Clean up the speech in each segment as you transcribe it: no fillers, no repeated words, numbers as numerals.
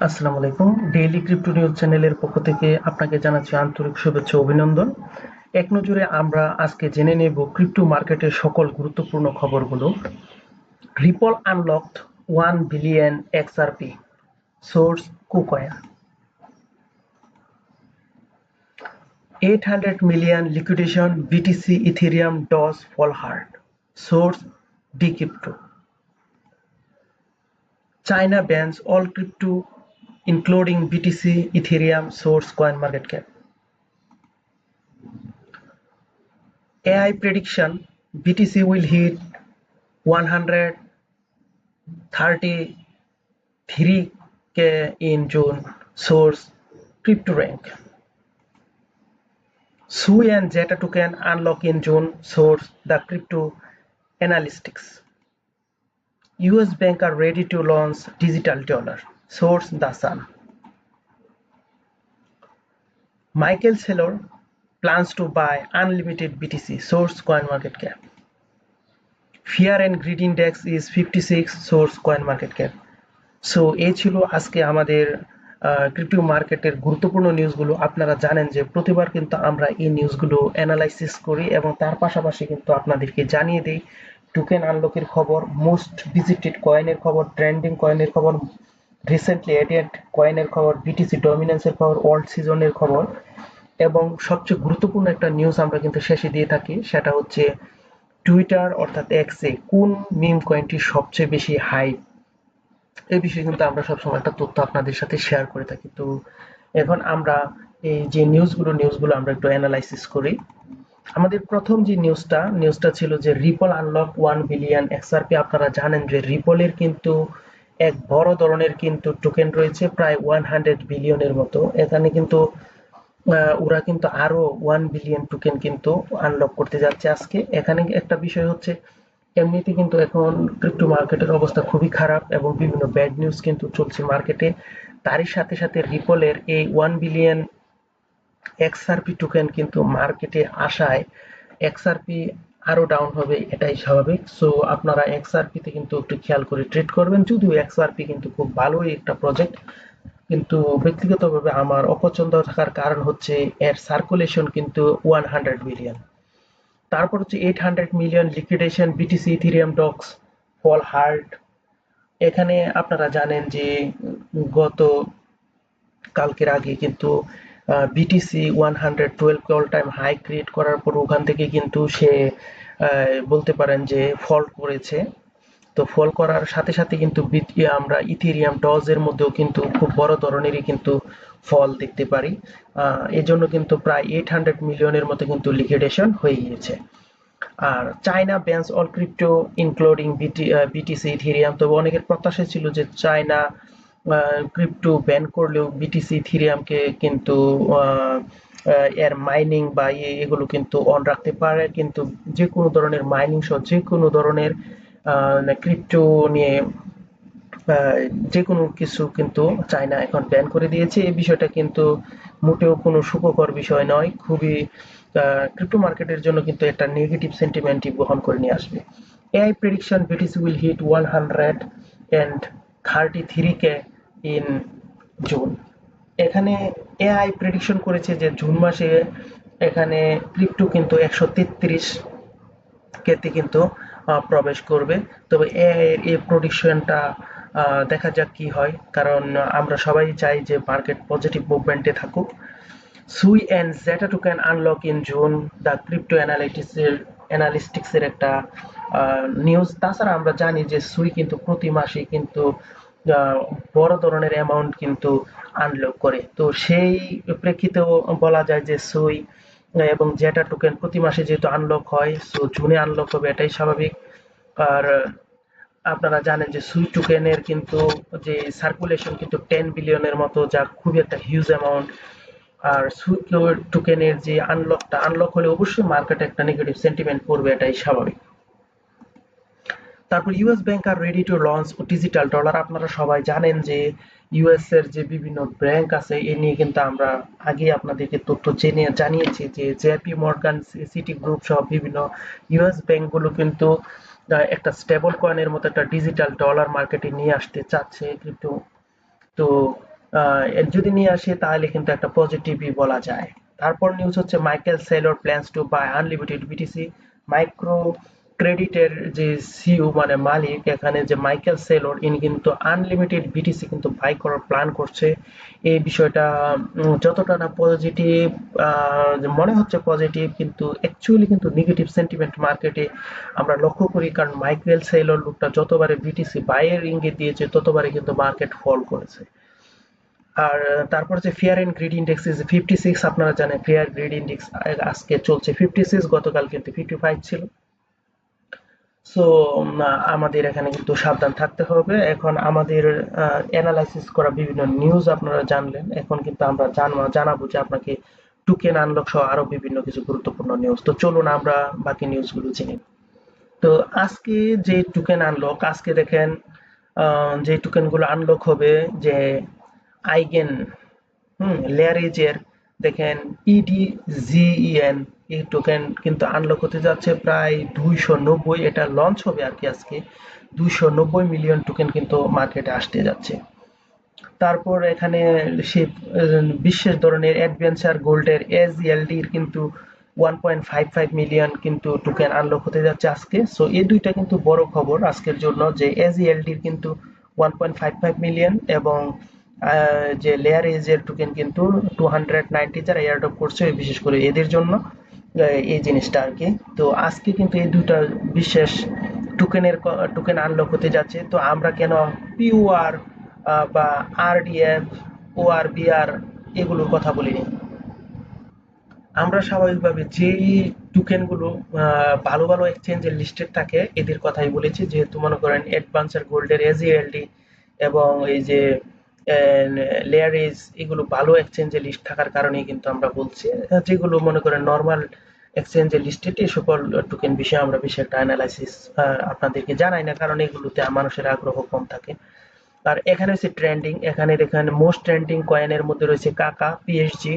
আসসালামু আলাইকুম। Daily crypto news চ্যানেলের পক্ষ থেকে আপনাকে জানাচ্ছি আন্তরিক শুভেচ্ছা ও অভিনন্দন। এক নজরে আমরা আজকে জেনে নেব ক্রিপ্টো মার্কেটের সকল গুরুত্বপূর্ণ খবরগুলো। Ripple unlocked 1 billion XRP, source KuCoin। 800 million liquidation BTC Ethereum DOS fall hard, source Decrypto। China bans all crypto including BTC Ethereum, source CoinMarketCap। AI prediction: BTC will hit 133K in June, source CryptoRank। Sui and Zeta token unlock in June, source The Crypto Analytics। US bank are ready to launch digital dollar, source The Sun। Michael Saylor plans to buy unlimited BTC, source CoinMarketCap। Fear and greed index is 56, source CoinMarketCap। So এই ছিল আজকে আমাদের crypto মার্কেটের গুরুত্বপূর্ণ নিউজগুলো। আপনারা জানেন যে প্রতিবার কিন্তু আমরা এই নিউজগুলো অ্যানালাইসিস করি এবং তার পাশাপাশি কিন্তু আপনাদেরকে জানিয়ে দেই টোকেন আনলকের খবর, মোস্ট ভিজিটেড কয়েনের খবর, ট্রেন্ডিং কয়েনের খবর, রিসেন্টলি এডেড কয়েনের খবর, বিটিসি ডমিনেন্সের খবর, ওয়ার্ল্ড সিজনের খবর এবং সবচেয়ে গুরুত্বপূর্ণ একটা নিউজ আমরা কিন্তু শেষে দিয়ে থাকি, সেটা হচ্ছে টুইটার অর্থাৎ এক্সে কোন মিম কয়েনটি সবচেয়ে বেশি হাইপ। এই বিষয়ে কিন্তু আমরা সবসময় একটা তথ্য আপনাদের সাথে শেয়ার করে থাকি। তো এখন আমরা এই যে নিউজগুলো আমরা একটু অ্যানালাইসিস করি। আমাদের প্রথম যে নিউজটা ছিল যে রিপল আনলক 1 বিলিয়ন XRP। আপনারা জানেন যে রিপলের কিন্তু এক বড় ধরনের কিন্তু টোকেন রয়েছে, প্রায় 100 বিলিয়নের মতো। এখানে কিন্তু ওরা কিন্তু আরো 1 বিলিয়ন টোকেন কিন্তু আনলক করতে যাচ্ছে আজকে। এখানে একটা বিষয় হচ্ছে এমনিতে কিন্তু এখন ক্রিপ্টো মার্কেটের অবস্থা খুবই খারাপ এবং বিভিন্ন ব্যাড নিউজ কিন্তু চলছে মার্কেটে। তারই সাথে সাথে রিপলের এই 1 বিলিয়ন XRP টোকেন কিন্তু মার্কেটে আসায় XRP আরো ডাউন হবে, এটাই স্বাভাবিক। সো আপনারা XRP তে কিন্তু একটু খেয়াল করে ট্রেড করবেন। যদিও XRP কিন্তু খুব ভালোই একটা প্রজেক্ট, কিন্তু ব্যক্তিগতভাবে আমার অপছন্দ থাকার কারণ হচ্ছে এর সার্কুলেশন কিন্তু 100 বিলিয়ন। তারপর হচ্ছে 800 million liquidation BTC ethereum docs fall hard. এখানে আপনারা জানেন যে গত কালকের আগে কিন্তু BTC 112 all time high create করার পর ওখান থেকে কিন্তু সে বলতে পারেন যে ফল করেছে। তো ফল করার সাথে সাথে কিন্তু আমরা ইথেরিয়াম ডজ এর মধ্যেও কিন্তু খুব বড় ধরনেরই কিন্তু ফল দেখতে পারি। এই জন্য কিন্তু প্রায় 800 মিলিয়নের মতো কিন্তু লিকুইডেশন হয়ে গিয়েছে। আর China bans all crypto including BTC ethereum. তবে অনেকের প্রত্যাশা ছিল যে চায়না ক্রিপ্টো ব্যান করলেও বিটিসি ইথেরিয়ামকে কিন্তু এর মাইনিং বা এগুলো কিন্তু অন রাখতে পারে, কিন্তু যে কোনো ধরনের মাইনিং সহ যে কোনো ধরনের ক্রিপ্টো নিয়ে যে কোনো কিছু কিন্তু চায়না এখন ব্যান করে দিয়েছে। এই বিষয়টা কিন্তু মোটেও কোনো সুখকর বিষয় নয়, খুবই ক্রিপ্টো মার্কেটের জন্য কিন্তু একটা নেগেটিভ সেন্টিমেন্টই বহন করে নিয়ে আসবে। AI prediction BTC will hit 133K in June. এখানে এআই প্রেডিকশন করেছে যে জুন মাসে এখানে ক্রিপ্টো কিন্তু 133 কেতে কিন্তু প্রবেশ করবে। তবে এই প্রেডিকশনটা দেখা যাক কি হয়, কারণ আমরা সবাই চাই যে মার্কেট পজিটিভ মুভমেন্টে থাকুক। Sui and Zeta token unlock in June, the crypto অ্যানালিস্টিক্সের একটা নিউজ। তাছাড়া আমরা জানি যে সুই কিন্তু প্রতি মাসে কিন্তু বড় ধরনের অ্যামাউন্ট কিন্তু আনলক করে। তো সেই প্রেক্ষিতেও বলা যায় যে সুই এবং জেটা টোকেন প্রতি মাসে যেহেতু আনলক হয়, সো জুনে আনলক হবে, এটাই স্বাভাবিক। আর আপনারা জানেন যে সুই টোকেনের কিন্তু যে সার্কুলেশন কিন্তু 10 বিলিয়নের মতো, যা খুবই একটা হিউজ অ্যামাউন্ট। আর সুই টোকেনের যে আনলক হলে অবশ্যই মার্কেটে একটা নেগেটিভ সেন্টিমেন্ট পড়বে, এটাই স্বাভাবিক। তারপর ইউএস ব্যাংক আর ready to launch digital dollar. আপনারা সবাই জানেন যে ইউএস এর যে বিভিন্ন ব্যাংক আছে এ নিয়ে কিন্তু আমরা আগে আপনাদেরকে তথ্য জানিয়েছি যে জেপি মর্গান, সিটি গ্রুপ সহ বিভিন্ন ইউএস ব্যাংকগুলো কিন্তু একটা স্টেবল কয়েনের মতো একটা ডিজিটাল ডলার মার্কেটে নিয়ে আসতে চাচ্ছে ক্রিপ্টো। তো যদি নিয়ে আসে তাহলে কিন্তু একটা পজিটিভই বলা যায়। তারপর নিউজ হচ্ছে Michael Saylor plans to buy unlimited BTC. Micro ক্রেডিটের যে সিইও মানে মালিক, এখানে যে মাইকেল সেলর, ইনি কিন্তু আনলিমিটেড বিটিসি কিন্তু বাই করার প্ল্যান করছে। এই বিষয়টা যতটা না পজিটিভ মনে হচ্ছে পজিটিভ, কিন্তু অ্যাকচুয়ালি কিন্তু নেগেটিভ সেন্টিমেন্ট মার্কেটে আমরা লক্ষ্য করি, কারণ মাইকেল সেলর লোকটা যতবারে বিটিসি বাইয়ের ইঙ্গিত দিয়েছে ততবারে কিন্তু মার্কেট ফল করেছে। আর তারপর যে fear and greed index is 56, আপনারা জানেন ফেয়ার গ্রিড ইন্ডেক্স আজকে চলছে 56, গতকাল কিন্তু 55 ছিল। সো আমাদের এখানে কিন্তু সাবধান থাকতে হবে। এখন আমাদের অ্যানালাইসিস করা বিভিন্ন নিউজ আপনারা জানলেন, এখন কিন্তু আমরা জানাবো যে আপনাকে টুকেন আনলক সহ আরো বিভিন্ন কিছু গুরুত্বপূর্ণ নিউজ। তো চলুন আমরা বাকি নিউজগুলো জেনে নিই। তো আজকে যে টোকেন আনলক, আজকে দেখেন যে টোকেন গুলো আনলক হবে, যে আইগেন লেয়ারেজের দেখেন ইডিজিইএন, এই টোকেন কিন্তু আনলক হতে যাচ্ছে প্রায় 290, এটা লঞ্চ হবে আর কি আজকে। 290 মিলিয়ন টোকেন কিন্তু মার্কেটে আসতে যাচ্ছে। তারপর এখানে সে বিশেষ ধরনের অ্যাডভেঞ্চার গোল্ডের এসইএলডির কিন্তু 1.55 মিলিয়ন কিন্তু টোকেন আনলক হতে যাচ্ছে আজকে। সো এই দুইটা কিন্তু বড় খবর আজকের জন্য, যে এসইএলডির কিন্তু 1.55 মিলিয়ন এবং যে লেয়ার এজ এর টোকেন কিন্তু 290 যারা এয়ারড্রপ করছে বিশেষ করে এদের জন্য এই জিনিসটা আর কি। তো আজকে কিন্তু এই দুইটা বিশেষ টোকেন আনলক হতে যাচ্ছে। তো আমরা কেন পিওআর বা আরডিএফ, ওআরবিআর এগুলোর কথা বলিনি, আমরা স্বাভাবিকভাবে যেই টোকেন গুলো ভালো ভালো এক্সচেঞ্জের লিস্টেড থাকে এদের কথাই বলেছি, যেহেতু মনে করেন অ্যাডভান্সার গোল্ডের এজিএলডি এবং এই যে লেয়ারেজ এগুলো ভালো এক্সচেঞ্জে লিস্ট থাকার কারণেই কিন্তু আমরা বলছি। যেগুলো মনে করেন নর্মাল এক্সচেঞ্জে লিস্টেড এই সকল টোকেন বিষয়ে আমরা বেশি একটা অ্যানালাইসিস আপনাদেরকে জানাই না, কারণ এগুলোতে মানুষের আগ্রহ কম থাকে। আর এখানে হচ্ছে ট্রেন্ডিং, এখানে দেখেন মোস্ট ট্রেন্ডিং কয়েনের মধ্যে রয়েছে কাকা, পিএসজি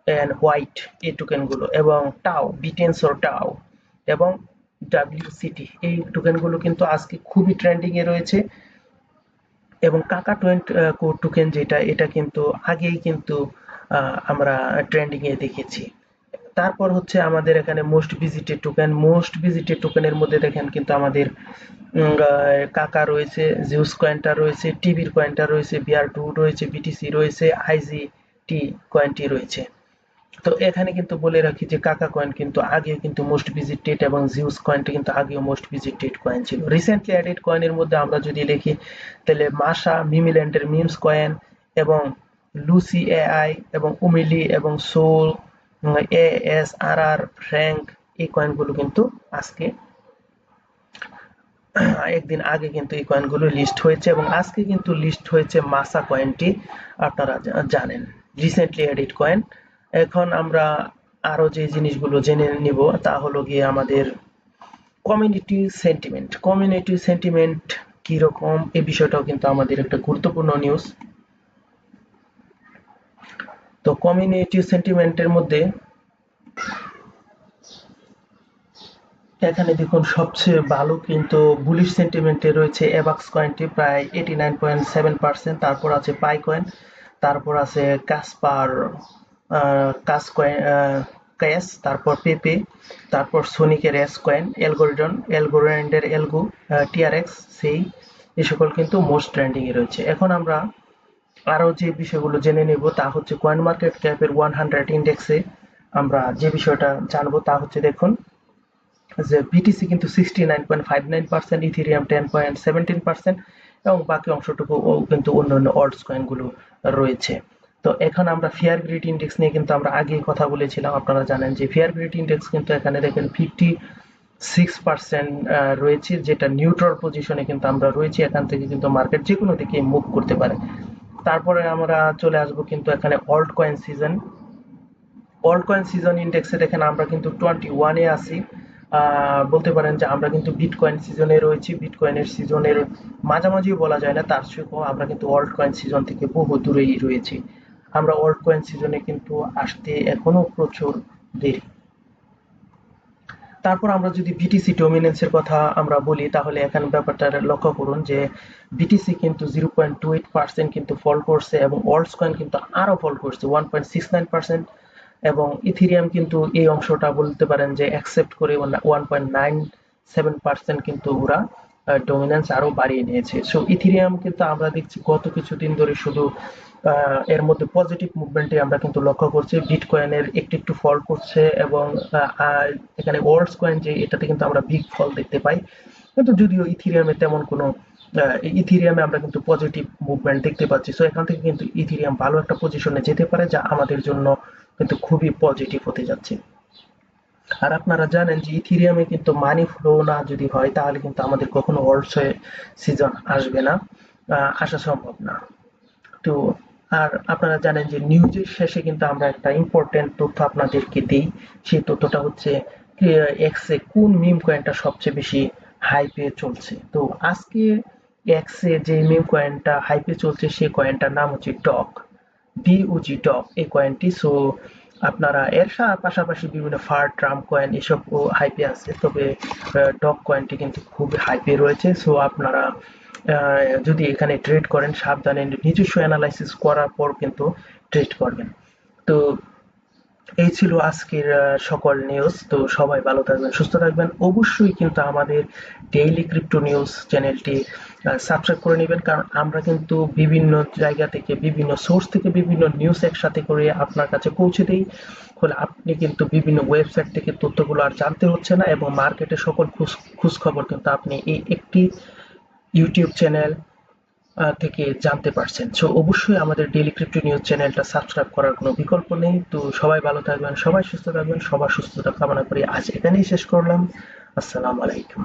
এন্ড হোয়াইট এই টোকেন গুলো, এবং টাও, বিটেন্সর টাও এবং ডাব্লিউসিটি, এই টোকেন গুলো কিন্তু আজকে খুবই ট্রেন্ডিং এ রয়েছে। এবং কাকা টোকেন যেটা, এটা কিন্তু আগেই কিন্তু আমরা ট্রেন্ডিং এ দেখেছি। তারপর হচ্ছে আমাদের এখানে মোস্ট ভিজিটেড টোকেনের মধ্যে দেখেন কিন্তু আমাদের কাকা রয়েছে, জিউস কয়েনটা রয়েছে, টিভির কয়েনটা রয়েছে, বিআর টু রয়েছে, বিটিসি রয়েছে, আইজিটি কয়েনটি রয়েছে। তো এখানে কিন্তু বলে রাখি যে কাকা কয়েন কিন্তু আগে কিন্তু মোস্ট ভিজিটেড এবং জিউস কয়েনটা কিন্তু আগেও মোস্ট ভিজিটেড কয়েন ছিল। রিসেন্টলি অ্যাডেড কয়েনের মধ্যে আমরা যদি দেখি তাহলে মাসা, মিমিল্যান্ডের মিমস কয়েন এবং লুসি এআই এবং উমিলি এবং সোল, এএসআরআর, ফ্র্যাঙ্ক, এই কয়েনগুলো কিন্তু আজকে একদিন আগে কিন্তু এই কয়েনগুলো লিস্ট হয়েছে, এবং আজকে কিন্তু লিস্ট হয়েছে মাসা কয়েনটি, আপনারা জানেন রিসেন্টলি এডিট কয়েন। এখন আমরা আরো যে জিনিসগুলো জেনে নিব তা হলো গিয়ে আমাদের কমিউনিটি সেন্টিমেন্ট কি রকম, এই বিষয়টাও কিন্তু আমাদের একটা গুরুত্বপূর্ণ নিউজ। তো কমিউনিটি সেন্টিমেন্টের মধ্যে এখানে দেখুন সবচেয়ে ভালো কিন্তু বুলিশ সেন্টিমেন্টে রয়েছে এভাক্স কয়েনটি প্রায় 89.7%, তারপর আছে পাই কয়েন, তারপর আছে কাসপার, কাস কয়েন, ক্যাশ, তারপর পেপে, তারপর সোনিকের এস কয়েন, এলগোরেন্ডের এলগো, টিআরএক্স সেই, এই সকল কিন্তু মোস্ট ট্রেন্ডিং এ রয়েছে। এখন আমরা আরো যে বিষয়গুলো জেনে নেব তা হচ্ছে কয়েন মার্কেট ক্যাপের 100 ইন্ডেক্সে আমরা যে বিষয়টা জানবো তা হচ্ছে দেখুন যে বিটিসি কিন্তু 69.59%, ইথেরিয়াম 10.17% এবং বাকি অংশটুকু কিন্তু অন্যান্য অল্টস কয়েনগুলো রয়েছে। তো এখন আমরা ফেয়ার গ্রিড ইন্ডেক্স নিয়ে কিন্তু আমরা আগেই কথা বলেছিলাম, আপনারা জানেন যে ফেয়ার গ্রিড ইন্ডেক্স কিন্তু এখানে দেখেন 56% রয়েছে, যেটা নিউট্রাল পজিশনে কিন্তু আমরা রয়েছি, এখান থেকে কিন্তু মার্কেট যে কোনো দিকে মুভ করতে পারে। তারপরে আমরা চলে আসবো কিন্তু এখানে অল্ট কয়েন সিজন ইন্ডেক্সে দেখেন আমরা কিন্তু 21 এ আছি। বলতে পারেন যে আমরা কিন্তু বিটকয়েন সিজনে রয়েছি, বিটকয়েনের সিজনের মাঝামাঝিও বলা যায় না, তার চেয়েও আমরা কিন্তু অল্ট কয়েন সিজন থেকে বহু দূরেই রয়েছি। আমরা অল্ট কয়েন সিজনে কিন্তু আসতে এখনো প্রচুর দেরি। তারপর আমরা যদি বিটিসি ডমিনেন্সের কথা আমরা বলি তাহলে এখানে ব্যাপারটা লক্ষ্য করুন যে বিটিসি কিন্তু 0.28% কিন্তু ফল করছে এবং অল্টস কয়েন কিন্তু আরো ফল করছে 1.69%, এবং ইথেরিয়াম কিন্তু এই অংশটা বলতে পারেন যে অ্যাকসেপ্ট করে 1.97% কিন্তু ওরা ডমিনেন্স আরো বাড়িয়ে নিয়েছে। সো ইথেরিয়াম কিন্তু আমরা দেখছি গত কিছুদিন ধরে শুধু এর মধ্যে পজিটিভ মুভমেন্টে আমরা কিন্তু লক্ষ্য করছি। বিটকয়েনের একটু একটু ফল করছে এবং এখানে ওয়ার্ল্ডস কয়েন যে এটাতে কিন্তু আমরা বিগ ফল দেখতে পাই, কিন্তু যদিও ইথেরিয়ামে তেমন কোনো ইথেরিয়ামে আমরা কিন্তু পজিটিভ মুভমেন্ট দেখতে পাচ্ছি। সো এখান থেকে কিন্তু ইথেরিয়াম ভালো একটা পজিশনে যেতে পারে, যা আমাদের জন্য কিন্তু খুবই পজিটিভ হতে যাচ্ছে। আর আপনারা জানেন যে ইথেরিয়ামে কিন্তু মানি ফ্লো না যদি হয় তাহলে কিন্তু আমাদের কখনো ওয়ার্ল্ডস সিজন আসবে না, আসা সম্ভব না। তো আর আপনারা জানেন যে নিউজের শেষে কিন্তু আমরা একটা ইম্পর্টেন্ট তথ্য আপনাদেরকে দিই। সেই তথ্যটা হচ্ছে এক্সে কোন মিম কয়েনটা সবচেয়ে বেশি হাইপে চলছে। তো আজকে এক্সে যে মিম কয়েনটা হাইপে চলছে সেই কয়েনটার নাম হচ্ছে ডগ, ডিওজি ডগ এই কয়েনটি। সো আপনারা এর পাশাপাশি বিভিন্ন ফার ট্রাম্প কয়েন এসব হাইপে আছে, তবে ডগ কয়েনটি কিন্তু খুব হাইপে রয়েছে। সো আপনারা যদি এখানে ট্রেড করেন সাবধানে নিজস্ব অ্যানালাইসিস করার পর কিন্তু ট্রেড করবেন। তো এই ছিল আজকের সকল নিউজ। তো সবাই ভালো থাকবেন, সুস্থ থাকবেন। অবশ্যই কিন্তু আমাদের ডেইলি ক্রিপ্টো নিউজ চ্যানেলটি সাবস্ক্রাইব করে নেবেন, কারণ আমরা কিন্তু বিভিন্ন জায়গা থেকে বিভিন্ন সোর্স থেকে বিভিন্ন নিউজ একসাথে করে আপনার কাছে পৌঁছে দিই। ফলে আপনি কিন্তু বিভিন্ন ওয়েবসাইট থেকে তথ্যগুলো আর জানতে হচ্ছে না, এবং মার্কেটের সকল খোঁজ খবর কিন্তু আপনি এই একটি ইউটিউব চ্যানেল থেকে জানতে পারছেন। সো অবশ্যই আমাদের ডেইলি ক্রিপ্টো নিউজ চ্যানেলটা সাবস্ক্রাইব করার কোনো বিকল্প নেই। তো সবাই ভালো থাকবেন, সবাই সুস্থ থাকবেন, সবার সুস্থতা কামনা করি আজ এখানেই শেষ করলাম। আসসালামু আলাইকুম।